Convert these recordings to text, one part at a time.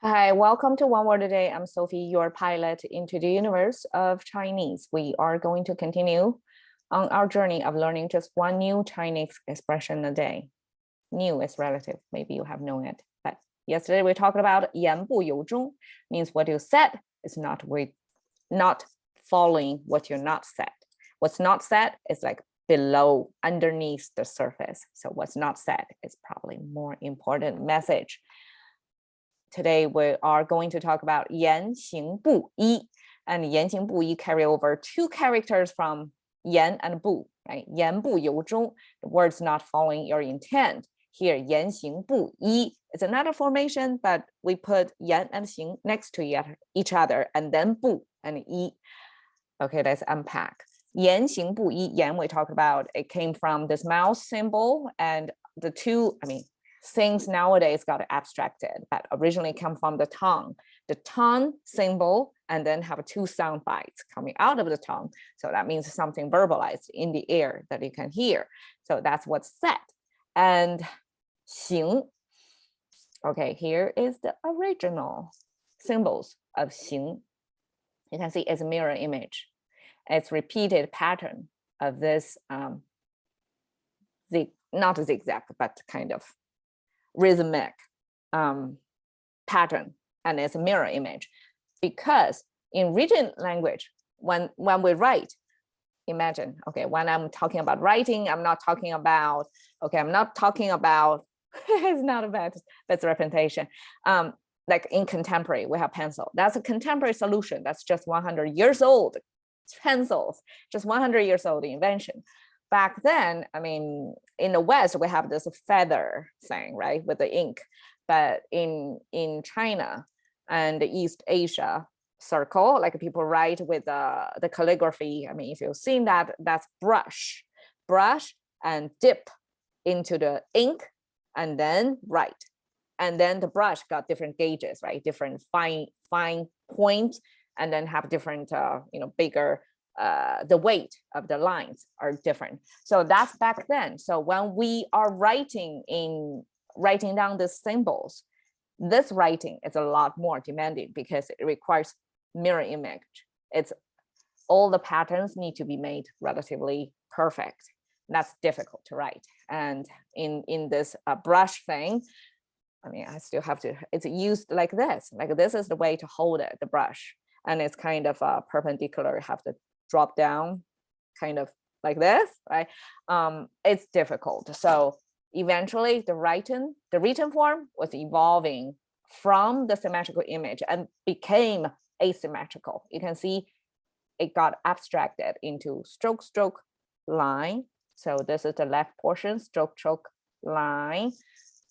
Hi, welcome to One Word a Day. I'm Sophie, your pilot into the universe of Chinese. We are going to continue on our journey of learning just one new Chinese expression a day. New is relative, maybe you have known it. But yesterday we talked about 言不由衷, means what you said is not following what you're not said. What's not said is like below, underneath the surface. So what's not said is probably more important message. Today we are going to talk about 言行不一, and 言行不一 carry over two characters from 言 and 不, right? 言不由衷, the words not following your intent. Here, 言行不一 is another formation, but we put 言 and 行 next to each other, and then 不 and 一. Okay, let's unpack. 言行不一, 言 we talked about, it came from this mouse symbol, and the two, things nowadays got abstracted, but originally come from the tongue symbol, and then have two sound bites coming out of the tongue. So that means something verbalized in the air that you can hear. So that's what's said. And 行. Okay, here is the original symbols of 行. You can see it's a mirror image. It's repeated pattern of this, not zigzag, but kind of rhythmic pattern, and it's a mirror image. Because in written language, when we write, imagine, okay, when I'm talking about writing, I'm not talking about it's not about that's representation. Like in contemporary, we have pencil. That's a contemporary solution. That's just 100 years old. Pencils, just 100 years old invention. Back then, in the West, we have this feather thing, right, with the ink. But in China and East Asia circle, like people write with the calligraphy. If you've seen that, that's brush and dip into the ink and then write. And then the brush got different gauges, right, different fine points, and then have different, bigger, the weight of the lines are different. So that's back then. So when we are writing down the symbols, this writing is a lot more demanding because it requires mirror image. It's all the patterns need to be made relatively perfect. That's difficult to write. And in this brush thing, I still have to, it's used like this is the way to hold it, the brush. And it's kind of perpendicular, you have to drop down kind of like this, right? It's difficult. So eventually the written form was evolving from the symmetrical image and became asymmetrical. You can see it got abstracted into stroke, line. So this is the left portion, stroke, line.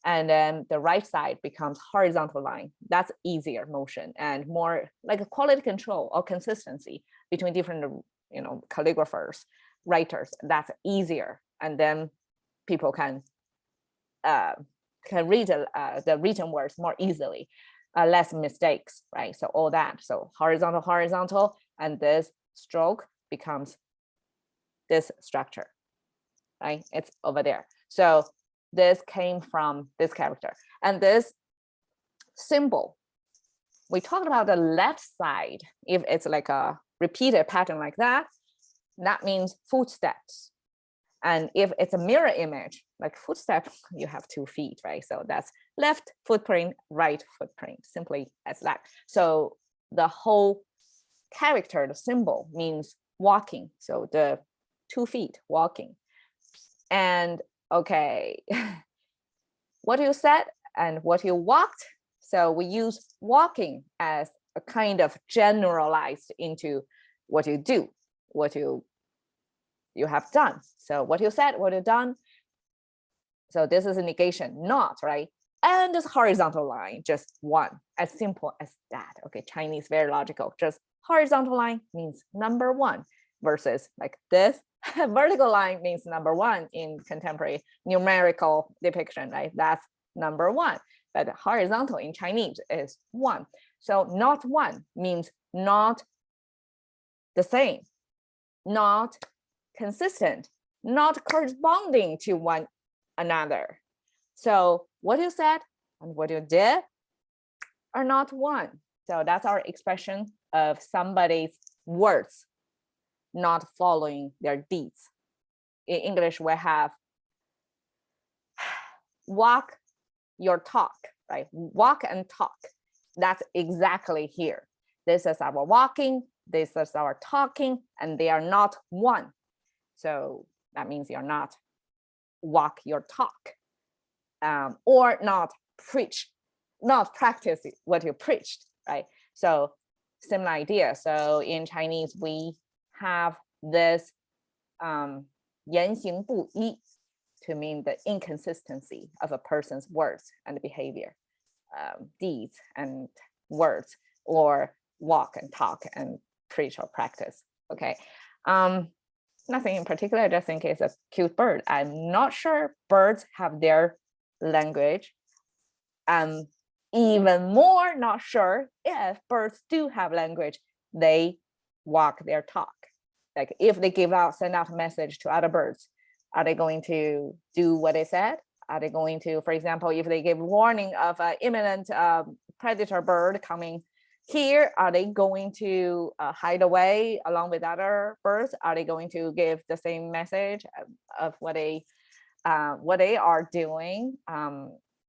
And then the right side becomes horizontal line. That's easier motion and more like a quality control or consistency between different, calligraphers, writers. That's easier. And then people can read the written words more easily, less mistakes, right? So all that. So horizontal, and this stroke becomes this structure, right? It's over there. So this came from this character. And this symbol, we talked about the left side. If it's like a repeated pattern like that, that means footsteps. And if it's a mirror image, like footstep, you have 2 feet, right? So that's left footprint, right footprint, simply as that. So the whole character, the symbol means walking. So the 2 feet walking. And okay, what you said and what you walked. So we use walking as a kind of generalized into what you do, what you have done. So what you said, what you done. So this is a negation, not, right? And this horizontal line, just one, as simple as that. Okay, Chinese, very logical. Just horizontal line means number 1 versus like this. Vertical line means number 1 in contemporary numerical depiction, right? That's number 1. But horizontal in Chinese is 1. So not 1 means not the same, not consistent, not corresponding to one another. So what you said and what you did are not one. So that's our expression of somebody's words not following their deeds. In English, we have walk your talk, right? Walk and talk. That's exactly here. This is our walking, this is our talking, and they are not one. So that means you're not walk your talk, or not preach, not practice what you preached, right? So similar idea. So in Chinese, we have this 言行不一 to mean the inconsistency of a person's words and behavior, deeds and words, or walk and talk and preach or practice. Okay. Nothing in particular, I just think it's a cute bird. I'm not sure birds have their language. Even more not sure if birds do have language, they walk their talk. Like if they send out a message to other birds, are they going to do what they said? Are they going to, for example, if they give warning of an imminent predator bird coming here, are they going to hide away along with other birds? Are they going to give the same message of what they are doing,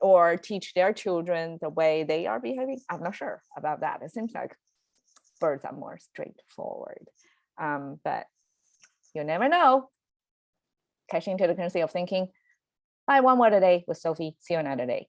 or teach their children the way they are behaving? I'm not sure about that. It seems like birds are more straightforward, but you never know. Catching to the currency of thinking. Bye, one word a day with Sophie. See you another day.